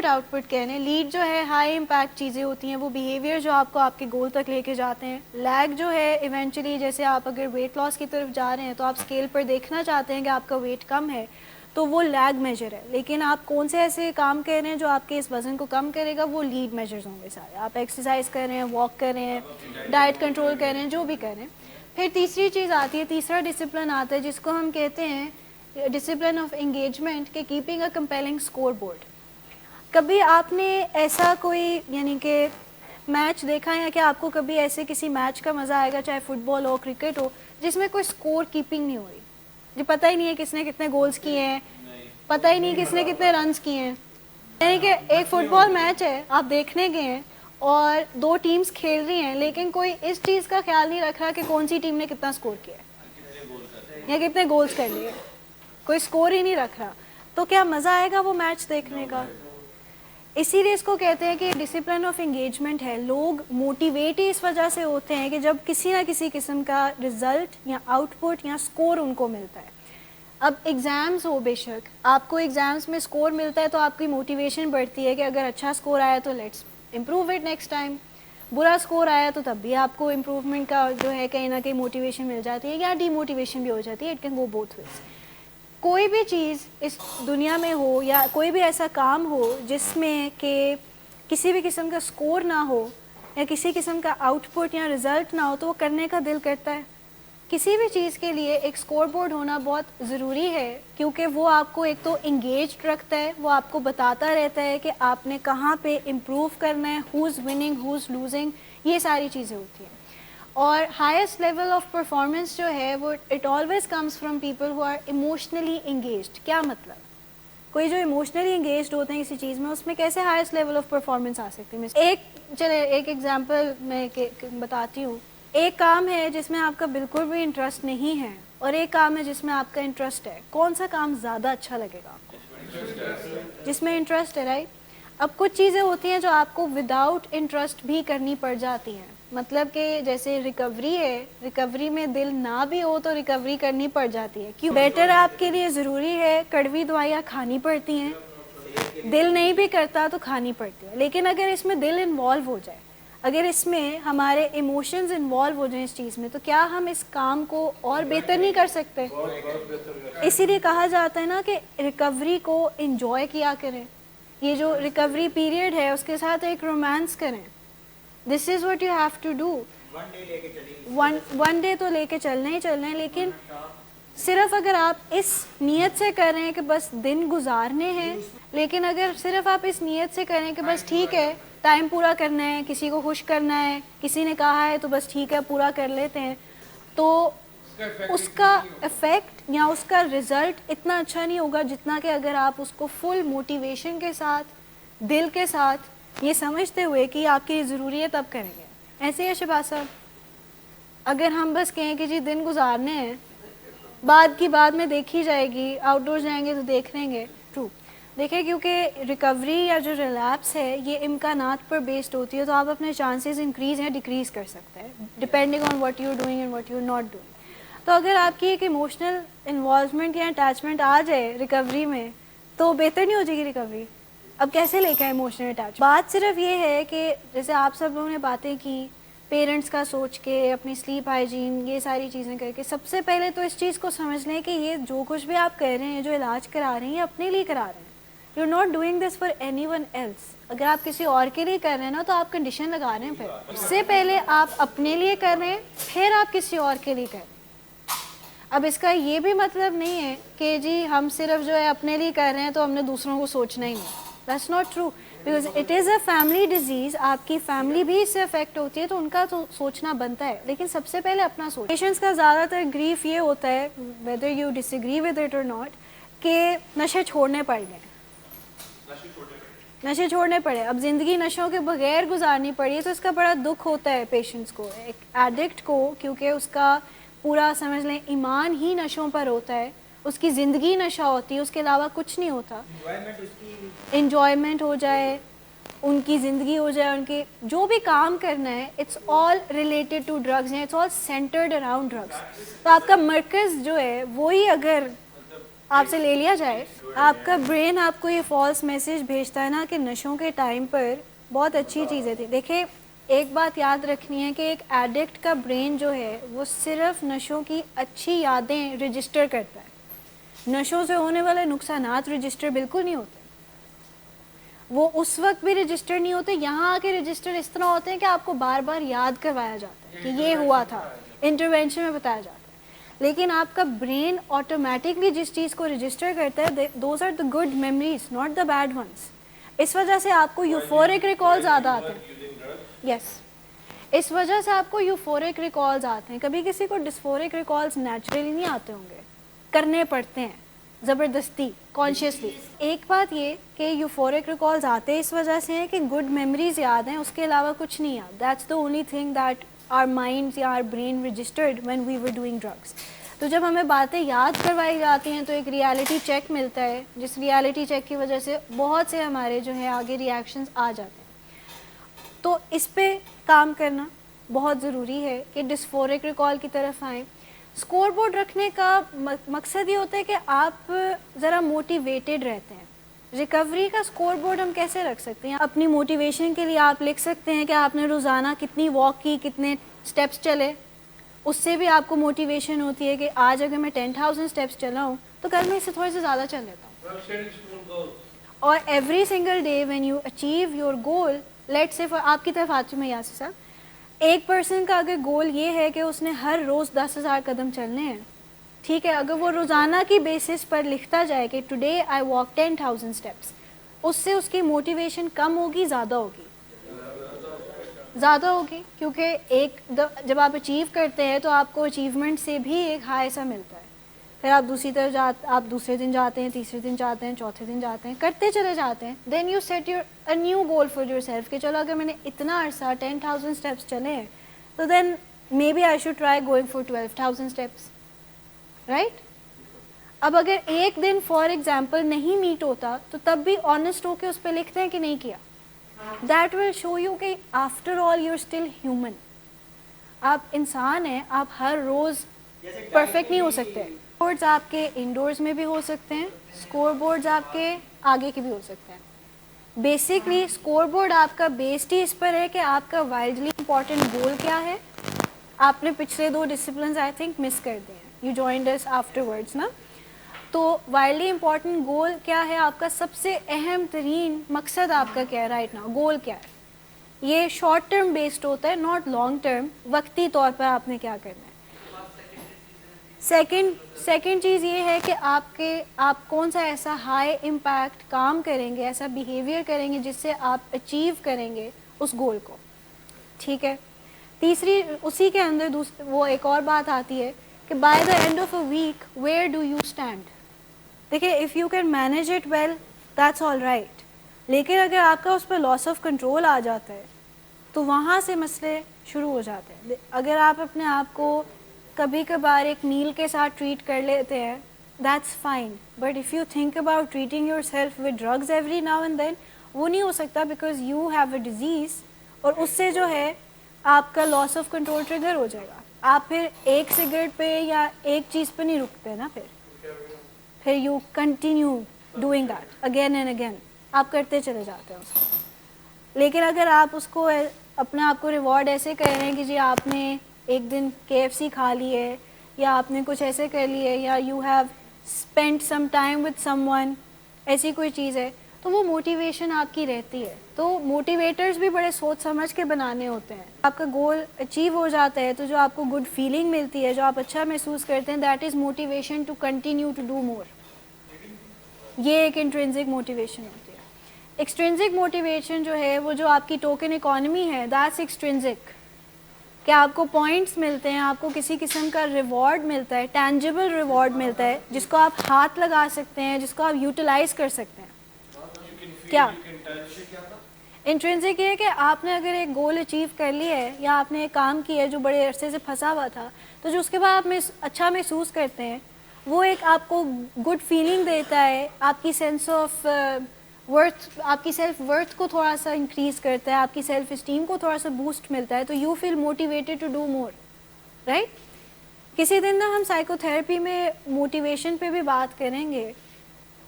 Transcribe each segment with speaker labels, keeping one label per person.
Speaker 1: Put out put کہہ رہے ہیں. لیڈ جو ہے ہائی امپیکٹ چیزیں ہوتی ہیں, وہ بیہیویئر جو آپ کو آپ کے گول تک لے کے جاتے ہیں. لیگ جو ہے ایونچولی جیسے آپ اگر ویٹ لاس کی طرف جا رہے ہیں تو آپ اسکیل پر دیکھنا چاہتے ہیں کہ آپ کا ویٹ کم ہے, تو وہ لیگ میجر ہے. لیکن آپ کون سے ایسے کام کر رہے ہیں جو آپ کے اس وزن کو کم کرے گا, وہ لیڈ میجرز ہوں گے سارے. آپ ایکسرسائز کر رہے ہیں, واک کر رہے ہیں, ڈائٹ کنٹرول کر رہے ہیں, جو بھی کر رہے ہیں. پھر تیسری چیز آتی ہے, تیسرا ڈسپلن آتا ہے جس کو ہم کہتے ہیں ڈسپلن آف انگیجمنٹ, کہ keeping a compelling score board. کبھی آپ نے ایسا کوئی یعنی کہ میچ دیکھا ہے, یا کہ آپ کو کبھی ایسے کسی میچ کا مزہ آئے گا, چاہے فٹ بال ہو, کرکٹ ہو, جس میں کوئی اسکور کیپنگ نہیں ہو رہی, جو پتہ ہی نہیں ہے کس نے کتنے گولز کیے ہیں, پتہ ہی نہیں کس نے کتنے رنز کیے ہیں. یعنی کہ ایک فٹ بال میچ ہے, آپ دیکھنے گئے ہیں اور دو ٹیمز کھیل رہی ہیں, لیکن کوئی اس چیز کا خیال نہیں رکھ رہا کہ کون سی ٹیم نے کتنا اسکور کیا ہے یا کتنے گولز کر لیے. کوئی اسکور ہی نہیں رکھ رہا, تو کیا مزہ آئے گا وہ میچ دیکھنے کا؟ اسی لیے اس کو کہتے ہیں کہ ڈسپلن آف انگیجمنٹ ہے. لوگ موٹیویٹ ہی اس وجہ سے ہوتے ہیں کہ جب کسی نہ کسی قسم کا رزلٹ یا آؤٹ پٹ یا اسکور ان کو ملتا ہے. اب ایگزامز ہو, بے شک آپ کو ایگزامز میں اسکور ملتا ہے تو آپ کی موٹیویشن بڑھتی ہے کہ اگر اچھا اسکور آیا تو let's improve it next time. برا اسکور آیا تو تب بھی آپ کو امپروومنٹ کا جو ہے کہیں نہ کہیں موٹیویشن مل جاتی ہے, یا ڈی موٹیویشن بھی ہو جاتی ہے. It can go both ways. کوئی بھی چیز اس دنیا میں ہو یا کوئی بھی ایسا کام ہو جس میں کہ کسی بھی قسم کا اسکور نہ ہو یا کسی قسم کا آؤٹ پٹ یا رزلٹ نہ ہو, تو وہ کرنے کا دل کرتا ہے. کسی بھی چیز کے لیے ایک اسکور بورڈ ہونا بہت ضروری ہے, کیونکہ وہ آپ کو ایک تو انگیجڈ رکھتا ہے, وہ آپ کو بتاتا رہتا ہے کہ آپ نے کہاں پہ امپروو کرنا ہے, ہوز وننگ ہوز لوزنگ, یہ ساری چیزیں ہوتی ہیں. اور ہائیسٹ لیول آف پرفارمنس جو ہے وہ it always comes from people who are emotionally engaged. کیا مطلب؟ کوئی جو ایموشنلی انگیجڈ ہوتے ہیں کسی چیز میں, اس میں کیسے ہائیسٹ لیول آف پرفارمنس آ سکتی ہے؟ ایک ایگزامپل میں بتاتی ہوں. ایک کام ہے جس میں آپ کا بالکل بھی انٹرسٹ نہیں ہے, اور ایک کام ہے جس میں آپ کا انٹرسٹ ہے. کون سا کام زیادہ اچھا لگے گا آپ کو؟ جس میں انٹرسٹ ہے, رائٹ. اب کچھ چیزیں ہوتی ہیں جو آپ کو وداؤٹ انٹرسٹ بھی کرنی پڑ جاتی ہیں. مطلب کہ جیسے ریکوری ہے, ریکوری میں دل نہ بھی ہو تو ریکوری کرنی پڑ جاتی ہے. کیوں؟ بیٹر آپ کے لیے ضروری ہے کڑوی دوائیاں کھانی پڑتی ہیں, دل نہیں بھی کرتا تو کھانی پڑتی ہے. لیکن اگر اس میں دل انوالو ہو جائے, اگر اس میں ہمارے ایموشنز انوالو ہو جائیں اس چیز میں, تو کیا ہم اس کام کو اور بہتر نہیں کر سکتے؟ اسی لیے کہا جاتا ہے نا کہ ریکوری کو انجوائے کیا کریں. یہ جو ریکوری پیریڈ ہے اس کے ساتھ ایک رومانس کریں. This is what you have to do. One day تو لے کے چلنا ہی چلنا ہے, لیکن صرف اگر آپ اس نیت سے کر رہے ہیں کہ بس دن گزارنے ہیں, لیکن اگر صرف آپ اس نیت سے کریں کہ بس ٹھیک ہے ٹائم پورا کرنا ہے, کسی کو خوش کرنا ہے, کسی نے کہا ہے تو بس ٹھیک ہے پورا کر لیتے ہیں, تو اس کا افیکٹ یا اس کا رزلٹ اتنا اچھا نہیں ہوگا جتنا کہ اگر آپ اس کو فل موٹیویشن کے ساتھ, دل کے ساتھ, یہ سمجھتے ہوئے کہ آپ کے لیے ضروری ہے تب کریں گے. ایسے ہی شہباز صاحب, اگر ہم بس کہیں کہ جی دن گزارنے ہیں, بعد کی بعد میں دیکھی جائے گی, آؤٹ ڈور جائیں گے تو دیکھ لیں گے. ٹرو. دیکھیں کیونکہ ریکوری یا جو ریلیپس ہے یہ امکانات پر بیسڈ ہوتی ہے, تو آپ اپنے چانسز انکریز یا ڈیکریز کر سکتے ہیں depending on what you are doing and what you are not doing. تو اگر آپ کی ایک ایموشنل انوالومنٹ یا اٹیچمنٹ آ جائے ریکوری میں, تو بہتر نہیں ہو جائے گی ریکوری. اب کیسے لے کے ایموشنل اٹیچ؟ بات صرف یہ ہے کہ جیسے آپ سب لوگوں نے باتیں کی پیرنٹس کا سوچ کے, اپنی سلیپ ہائیجین, یہ ساری چیزیں کر کے, سب سے پہلے تو اس چیز کو سمجھ لیں کہ یہ جو کچھ بھی آپ کر رہے ہیں, جو علاج کرا رہے ہیں, یہ اپنے لیے کرا رہے ہیں. You are not doing this for anyone else. اگر آپ کسی اور کے لیے کر رہے ہیں نا, تو آپ کنڈیشن لگا رہے ہیں. پھر اس سے پہلے آپ اپنے لیے کر رہے ہیں, پھر آپ کسی اور کے لیے کر رہے ہیں. اب اس کا یہ بھی مطلب نہیں ہے کہ جی ہم صرف جو ہے اپنے لیے کر رہے ہیں تو ہم نے دوسروں کو سوچنا ہی نہیں. That's not true, because it is a family disease. آپ کی فیملی بھی اس سے افیکٹ ہوتی ہے, تو ان کا تو سوچنا بنتا ہے, لیکن سب سے پہلے اپنا سوچ. پیشنٹس کا زیادہ تر گریف یہ ہوتا ہے, whether you disagree with it اور ناٹ, کہ نشے چھوڑنے پڑ گئے, نشے چھوڑنے پڑے. اب زندگی نشوں کے بغیر گزارنی پڑی ہے, تو اس کا بڑا دکھ ہوتا ہے پیشنٹس کو, ایک ایڈکٹ کو, کیونکہ اس کا پورا سمجھ لیں ایمان ہی نشوں پر ہوتا ہے, اس کی زندگی نشہ ہوتی ہے, اس کے علاوہ کچھ نہیں ہوتا. انجوائمنٹ ہو جائے, ان کی زندگی ہو جائے, ان کے جو بھی کام کرنا ہے, it's all related to drugs ہیں, it's all centred around drugs. تو آپ کا مرکز جو ہے وہی اگر آپ سے لے لیا جائے. آپ کا برین آپ کو یہ فالس میسج بھیجتا ہے نا کہ نشوں کے ٹائم پر بہت اچھی چیزیں تھیں. دیکھیں ایک بات یاد رکھنی ہے کہ ایک ایڈکٹ کا برین جو ہے وہ صرف نشوں کی اچھی یادیں رجسٹر کرتا ہے. نشوں سے ہونے والے نقصانات رجسٹر بالکل نہیں ہوتے. وہ اس وقت بھی رجسٹر نہیں ہوتے, یہاں آ کے رجسٹر اس طرح ہوتے ہیں کہ آپ کو بار بار یاد کروایا جاتا ہے کہ یہ ہوا تھا, انٹرونشن میں بتایا جاتا ہے. لیکن آپ کا برین آٹومیٹکلی جس چیز کو رجسٹر کرتا ہے those are the good memories not the bad ones. اس وجہ سے آپ کو یوفورک ریکال زیادہ آتے ہیں. یس, اس وجہ سے آپ کو یوفورک ریکالز آتے ہیں. کبھی کسی کو ڈسفورک ریکالز نیچرلی نہیں آتے ہوں گے, کرنے پڑتے ہیں زبردستی کانشیسلی. ایک بات یہ کہ یوفورک ریکالز آتے اس وجہ سے ہیں کہ گڈ میموریز یاد ہیں, اس کے علاوہ کچھ نہیں یاد. That's the only thing that our minds یا our brain registered when we were doing drugs. تو جب ہمیں باتیں یاد کروائی جاتی ہیں تو ایک ریالٹی چیک ملتا ہے, جس ریالٹی چیک کی وجہ سے بہت سے ہمارے جو ہے آگے ریاکشنز آ جاتے ہیں. تو اس پہ کام کرنا بہت ضروری ہے کہ ڈسفورک ریکال کی طرف آئیں. اسکور بورڈ رکھنے کا مقصد یہ ہوتا ہے کہ آپ ذرا موٹیویٹیڈ رہتے ہیں. ریکوری کا اسکور بورڈ ہم کیسے رکھ سکتے ہیں؟ اپنی موٹیویشن کے لیے آپ لکھ سکتے ہیں کہ آپ نے روزانہ کتنی واک کی, کتنے اسٹیپس چلے. اس سے بھی آپ کو موٹیویشن ہوتی ہے کہ آج اگر میں 10,000 اسٹیپس چلا ہوں تو کل میں اس سے تھوڑے سے زیادہ چل لیتا ہوں. اور every single day when you achieve your goal, late سے آپ کی طرف آتی ہوں میں یاسر صاحب, ایک پرسن کا اگر گول یہ ہے کہ اس نے ہر روز 10,000 قدم چلنے ہیں, ٹھیک ہے, اگر وہ روزانہ کی بیسس پر لکھتا جائے کہ ٹوڈے آئی واک 10,000 اسٹیپس, اس سے اس کی موٹیویشن کم ہوگی زیادہ ہوگی؟ زیادہ ہوگی, کیونکہ جب آپ اچیو کرتے ہیں تو آپ کو اچیومنٹ سے بھی ایک ہائی سا ملتا ہے. پھر آپ آپ دوسرے دن جاتے ہیں, تیسرے دن جاتے ہیں, چوتھے دن جاتے ہیں, کرتے چلے جاتے ہیں. Then you set a new goal for yourself کہ چلو اگر میں نے اتنا عرصہ 10,000 اسٹیپس چلے ہیں تو then may be I should try going for 12,000 steps, right. اب اگر ایک دن فار ایگزامپل نہیں میٹ ہوتا تو تب بھی آنیسٹ ہو کے اس پہ لکھتے ہیں کہ نہیں کیا. دیٹ ول شو یو کہ after all you are still human. آپ انسان ہیں, آپ ہر روز پرفیکٹ نہیں ہو سکتے. بورڈز آپ کے انڈورز میں بھی ہو سکتے ہیں, اسکور بورڈز آپ کے آگے کے بھی ہو سکتے ہیں. بیسکلی اسکور بورڈ آپ کا بیسڈ ہی اس پر ہے کہ آپ کا وائلڈلی امپورٹنٹ گول کیا ہے. آپ نے پچھلے 2 ڈسپلنز آئی تھنک مس کر دیے ہیں, you joined us afterwards نا. تو وائلڈلی امپورٹنٹ گول کیا ہے آپ کا, سب سے اہم ترین مقصد آپ کا کیا ہے رائٹ ناؤ, گول کیا ہے. یہ شارٹ ٹرم بیسڈ ہوتا ہے, ناٹ لانگ ٹرم, وقتی طور پر آپ نے کیا کرنا ہے. سیکنڈ چیز یہ ہے کہ آپ کون سا ایسا ہائی امپیکٹ کام کریں گے, ایسا بیہیویئر کریں گے جس سے آپ اچیو کریں گے اس گول کو, ٹھیک ہے. تیسری اسی کے اندر وہ ایک اور بات آتی ہے کہ by the end of a week where do you stand. دیکھیں if you can manage it well that's all right, لیکن اگر آپ کا اس پہ لاس آف کنٹرول آ جاتا ہے تو وہاں سے مسئلے شروع ہو جاتے ہیں. اگر آپ اپنے آپ کو کبھی کبھار ایک میل کے ساتھ ٹریٹ کر لیتے ہیں that's fine, but if you think about treating yourself with drugs every now and then, وہ نہیں ہو سکتا because you have a disease, اور اس سے جو ہے آپ کا لاس آف کنٹرول ٹریگر ہو جائے گا. آپ پھر ایک سگریٹ پہ یا ایک چیز پہ نہیں رکتے نا, پھر you continue doing that again and again, آپ کرتے چلے جاتے ہیں اس کو. لیکن اگر آپ اس کو اپنے آپ کو ریوارڈ ایسے کر رہے ہیں کہ جی آپ نے ایک دن KFC کھا لی ہے, یا آپ نے کچھ ایسے کر لی ہے, یا you have spend some time with some one, ایسی کوئی چیز ہے, تو وہ موٹیویشن آپ کی رہتی ہے. تو موٹیویٹرز بھی بڑے سوچ سمجھ کے بنانے ہوتے ہیں. آپ کا گول اچیو ہو جاتا ہے تو جو آپ کو گڈ فیلنگ ملتی ہے, جو آپ اچھا محسوس کرتے ہیں, that is motivation to continue to do more. یہ ایک انٹرنسک موٹیویشن ہوتی ہے. ایکسٹرنسک موٹیویشن جو ہے وہ جو آپ کی ٹوکن اکانومی ہے, دیٹس ایکسٹرنسک, کہ آپ کو پوائنٹس ملتے ہیں, آپ کو کسی قسم کا ریوارڈ ملتا ہے, ٹینجیبل ریوارڈ ملتا ہے جس کو آپ ہاتھ لگا سکتے ہیں, جس کو آپ یوٹیلائز کر سکتے ہیں. کیا انٹرنسک یہ ہے کہ آپ نے اگر ایک گول اچیو کر لی ہے, یا آپ نے ایک کام کیا ہے جو بڑے عرصے سے پھنسا ہوا تھا, تو جو اس کے بعد آپ اچھا محسوس کرتے ہیں, وہ ایک آپ کو گڈ فیلنگ دیتا ہے, آپ کی سینس آف ورتھ, آپ کی سیلف ورتھ کو تھوڑا سا انکریز کرتا ہے, آپ کی سیلف اسٹیم کو تھوڑا سا بوسٹ ملتا ہے, تو you feel motivated to do more, right. کسی دن نا ہم سائیکو تھراپی میں موٹیویشن پہ بھی بات کریں گے,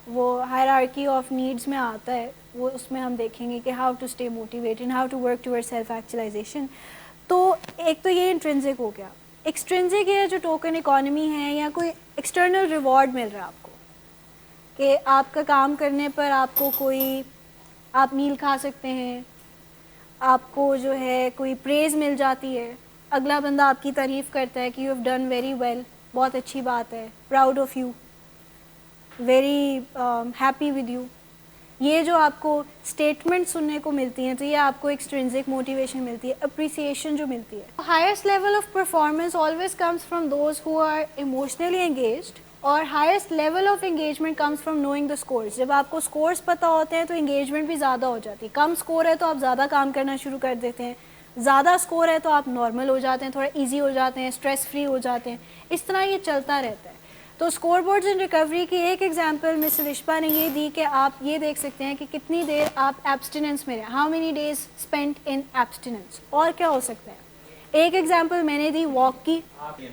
Speaker 1: وہ ہائرارکی آف نیڈس میں آتا ہے, وہ اس میں ہم دیکھیں گے کہ how to stay motivated, how to work toward self actualization. تو ایک تو یہ انٹرنسک ہو گیا. ایکسٹرنسک ہے جو ٹوکن اکانومی ہے یا کوئی ایکسٹرنل ریوارڈ مل رہا ہے آپ کو, کہ آپ کا کام کرنے پر آپ کو کوئی, آپ میل کھا سکتے ہیں, آپ کو جو ہے کوئی پریز مل جاتی ہے, اگلا بندہ آپ کی تعریف کرتا ہے کہ you have done very well, بہت اچھی بات ہے, proud of you, very happy with you. یہ جو آپ کو اسٹیٹمنٹ سننے کو ملتی ہیں تو یہ آپ کو ایکسٹرنسک موٹیویشن ملتی ہے, اپریسیشن جو ملتی ہے. Highest level of performance always comes from those who are emotionally engaged, اور highest level of engagement comes from knowing the scores. جب آپ کو اسکورس پتہ ہوتے ہیں تو انگیجمنٹ بھی زیادہ ہو جاتی ہے. کم اسکور ہے تو آپ زیادہ کام کرنا شروع کر دیتے ہیں, زیادہ اسکور ہے تو آپ نارمل ہو جاتے ہیں, تھوڑا ایزی ہو جاتے ہیں, اسٹریس فری ہو جاتے ہیں. اس طرح یہ چلتا رہتا ہے. تو اسکور بورڈز ان ریکوری کی ایک ایگزامپل مس رشپا نے یہ دی کہ آپ یہ دیکھ سکتے ہیں کہ کتنی دیر آپ ایبسٹیننس میں رہے, ہاؤ مینی ڈیز اسپینٹ ان ایبسٹیننس. اور کیا ہو سکتا ہے, ایک ایگزامپل میں نے دی واک کی.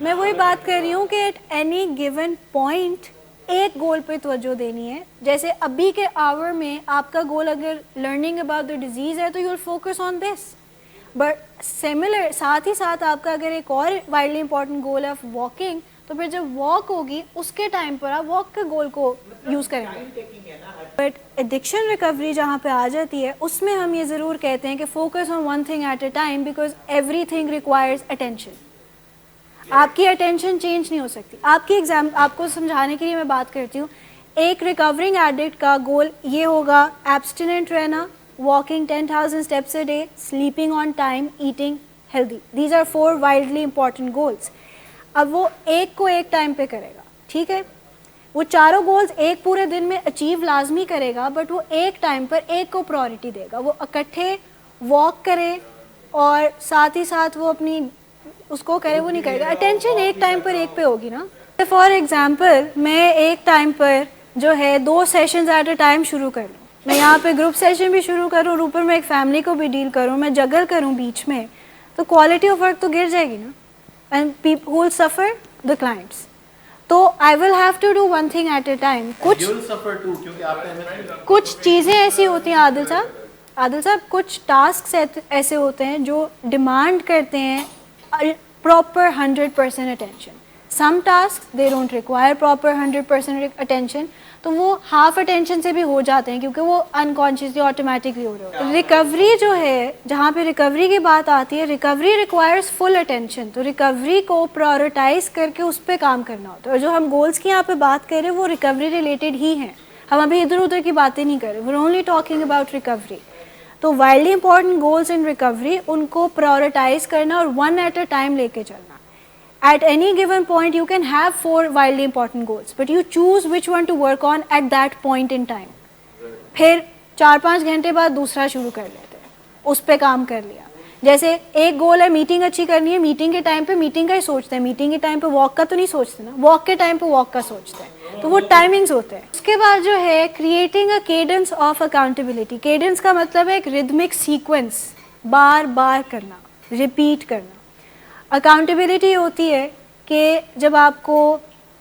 Speaker 1: میں وہی بات کر رہی ہوں کہ ایٹ اینی گیون پوائنٹ ایک گول پہ توجہ دینی ہے. جیسے ابھی کے آور میں آپ کا گول اگر لرننگ اباؤٹ دا ڈیزیز ہے تو you will focus on this, but similar ساتھ ہی ساتھ آپ کا اگر ایک اور وائڈلی امپورٹنٹ گول ہے واکنگ, تو پھر جب واک ہوگی اس کے ٹائم پر آپ واک کے گول کو یوز کریں گے. بٹ ایڈکشن ریکوری جہاں پہ آ جاتی ہے اس میں ہم یہ ضرور کہتے ہیں کہ focus on one thing at a time, because everything requires attention. آپ کی اٹینشن چینج نہیں ہو سکتی. آپ کو سمجھانے کے لیے میں بات کرتی ہوں. ایک ریکورنگ ایڈکٹ کا گول یہ ہوگا ایبسٹیننٹ رہنا, walking 10,000 steps a day, sleeping on time, eating healthy. These are 4 widely important goals. اب وہ ایک کو ایک ٹائم پہ کرے گا, ٹھیک ہے, وہ چاروں گولز ایک پورے دن میں اچیو لازمی کرے گا, بٹ وہ ایک ٹائم پر ایک کو پرائورٹی دے گا. وہ اکٹھے واک کرے اور ساتھ ہی ساتھ وہ اپنی اس کو کرے, وہ نہیں کرے گا. اٹینشن ایک ٹائم پر ایک پہ ہوگی نا. فار ایگزامپل میں ایک ٹائم پر جو ہے 2 سیشنز ایٹ اے ٹائم شروع کر لوں, میں یہاں پہ گروپ سیشن بھی شروع کروں اور اوپر میں ایک فیملی کو بھی ڈیل کروں, میں جگل کروں بیچ میں, تو کوالٹی آف ورک تو گر جائے گی نا, اینڈ پیپل ول سفر, دا کلائنٹس. تو I will have to do one thing at a time. کچھ چیزیں ایسی ہوتی ہیں عادل صاحب, کچھ ٹاسک ایسے ہوتے ہیں جو ڈیمانڈ کرتے ہیں proper 100% attention. Some task they don't require proper 100% attention, تو وہ ہاف اٹینشن سے بھی ہو جاتے ہیں کیونکہ وہ انکانشیسلی آٹومیٹکلی ہو رہے ہوتے ہیں. ریکوری جو ہے, جہاں پہ ریکوری کی بات آتی ہے, ریکوری ریکوائرز فل اٹینشن. تو ریکوری کو پرائورٹائز کر کے اس پہ کام کرنا ہوتا ہے. اور جو ہم گولس کی یہاں پہ بات کر رہے ہیں وہ ریکوری ریلیٹڈ ہی ہیں, ہم ابھی ادھر ادھر کی باتیں نہیں کر رہے, we are only talking about recovery. تو widely important goals in recovery, ان کو پرائورٹائز کرنا اور ون ایٹ اے ٹائم لے کے چلنا. At any given point you can have 4 wildly important goals, but you choose which one to work on at that point in time. پھر 4-5 گھنٹے بعد دوسرا شروع کر لیتے ہیں, اس پہ کام کر لیا. جیسے ایک گول ہے میٹنگ اچھی کرنی ہے, میٹنگ کے ٹائم پہ میٹنگ کا ہی سوچتے ہیں, میٹنگ کے ٹائم پہ واک کا تو نہیں سوچتے نا, واک کے ٹائم پہ واک کا سوچتے ہیں. تو وہ ٹائمنگز ہوتے ہیں. اس کے بعد جو ہے کریٹنگ اے کیڈنس آف اکاؤنٹیبلٹی. کیڈنس کا مطلب ہے ایک ریدمک سیکوینس, بار بار کرنا, ریپیٹ کرنا. اکاؤنٹیبلٹی ہوتی ہے کہ جب آپ کو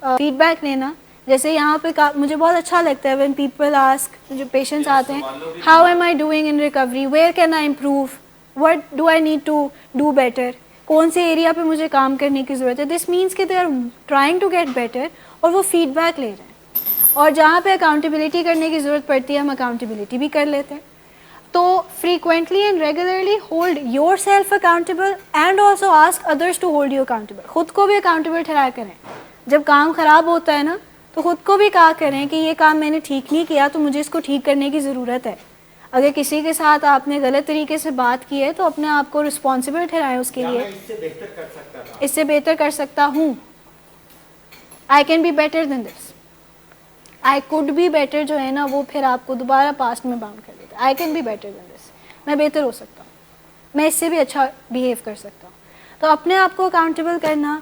Speaker 1: فیڈ بیک لینا, جیسے یہاں پہ مجھے بہت اچھا لگتا ہے وین پیپل آسک, جو پیشنٹس آتے ہیں, how am I doing in recovery, where can I improve, what do I need to do better, کون سے ایریا پہ مجھے کام کرنے کی ضرورت ہے. دس مینس کہ they are trying to get better, اور وہ فیڈ بیک لے رہے ہیں. اور جہاں پہ اکاؤنٹیبلٹی کرنے کی ضرورت پڑتی ہے ہم اکاؤنٹیبلٹی بھی کر لیتے ہیں. تو frequently and regularly hold yourself accountable and also ask others to hold you accountable. خود کو بھی accountable ٹھہرایا کریں. جب کام خراب ہوتا ہے نا تو خود کو بھی کہا کریں کہ یہ کام میں نے ٹھیک نہیں کیا, تو مجھے اس کو ٹھیک کرنے کی ضرورت ہے. اگر کسی کے ساتھ آپ نے غلط طریقے سے بات کی ہے تو اپنے آپ کو رسپانسبل ٹھہرائیں اس کے لیے, اس سے بہتر کر سکتا ہوں. I can be better than this. I could be better جو ہے نا وہ پھر آپ کو دوبارہ پاسٹ میں باؤنڈ کر دیتا ہے. I can be better than this. میں بہتر ہو سکتا ہوں, میں اس سے بھی اچھا بیہیو کر سکتا ہوں. تو اپنے آپ کو اکاؤنٹیبل کرنا,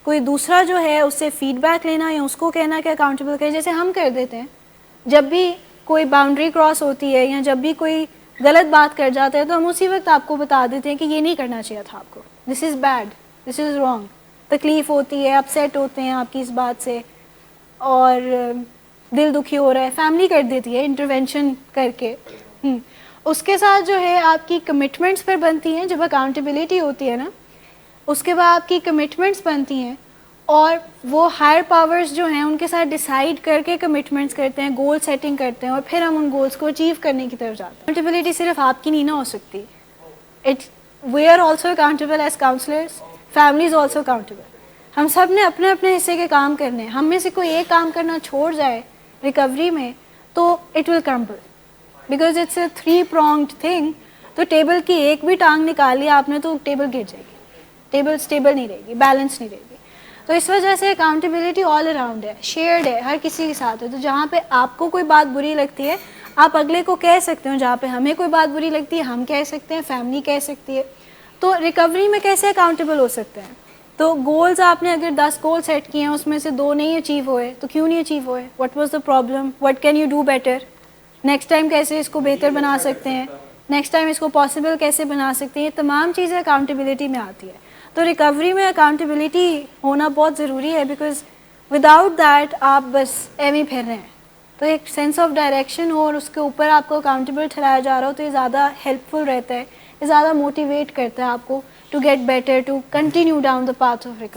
Speaker 1: کوئی دوسرا جو ہے اس سے فیڈ بیک لینا یا اس کو کہنا کہ اکاؤنٹیبل کریں, جیسے ہم کر دیتے ہیں جب بھی کوئی باؤنڈری کراس ہوتی ہے یا جب بھی کوئی غلط بات کر جاتا ہے تو ہم اسی وقت آپ کو بتا دیتے ہیں کہ یہ نہیں کرنا چاہیے تھا آپ کو, دس is bad, this is wrong. تکلیف ہوتی ہے, اپسیٹ ہوتے ہیں آپ کی اس بات سے, اور دل دکھی ہو رہا ہے, فیملی کر دیتی ہے انٹروینشن کر کے. اس کے ساتھ جو ہے آپ کی کمٹمنٹس پر بنتی ہیں, جب اکاؤنٹیبلٹی ہوتی ہے نا, اس کے بعد آپ کی کمٹمنٹس بنتی ہیں, اور وہ ہائر پاورز جو ہیں ان کے ساتھ ڈیسائیڈ کر کے کمٹمنٹس کرتے ہیں, گول سیٹنگ کرتے ہیں, اور پھر ہم ان گولس کو اچیو کرنے کی طرف جاتے ہیں. اکاؤنٹیبلٹی صرف آپ کی نہیں نہ ہو سکتی, we are also accountable as counsellors, family is also accountable. ہم سب نے اپنے اپنے حصے کے کام کرنے ہیں. ہم میں سے کوئی ایک کام کرنا چھوڑ جائے ریکوری میں تو it will crumble, because it's a 3 pronged thing. تو ٹیبل کی ایک بھی ٹانگ نکال لی آپ نے تو ٹیبل گر جائے گی, ٹیبل اسٹیبل نہیں رہے گی, بیلنس نہیں رہے گی. تو اس وجہ سے اکاؤنٹیبلٹی آل اراؤنڈ ہے, شیئرڈ ہے, ہر کسی کے ساتھ ہے. تو جہاں پہ آپ کو کوئی بات بری لگتی ہے آپ اگلے کو کہہ سکتے ہو, جہاں پہ ہمیں کوئی بات بری لگتی ہے ہم کہہ سکتے ہیں, فیملی کہہ سکتی ہے. تو ریکوری میں کیسے اکاؤنٹیبل ہو سکتے ہیں؟ تو گولز آپ نے اگر 10 گول سیٹ کیے ہیں اس میں سے 2 نہیں اچیو ہوئے تو کیوں نہیں اچیو ہوئے؟ What was the problem? What can you do better? Next time کیسے اس کو بہتر بنا سکتے ہیں؟ نیکسٹ ٹائم اس کو پاسبل کیسے بنا سکتے ہیں؟ یہ تمام چیزیں اکاؤنٹیبلٹی میں آتی ہے. تو ریکوری میں اکاؤنٹیبلٹی ہونا بہت ضروری ہے, بیکاز وداؤٹ دیٹ آپ بس ایویں ہی پھر رہے ہیں. تو ایک سینس آف ڈائریکشن ہو اور اس کے اوپر آپ کو اکاؤنٹیبل ٹھہرایا جا رہا ہو تو یہ زیادہ ہیلپ فل رہتا ہے, یہ زیادہ موٹیویٹ کرتا ہے آپ کو to get better, to continue down the path of recovery.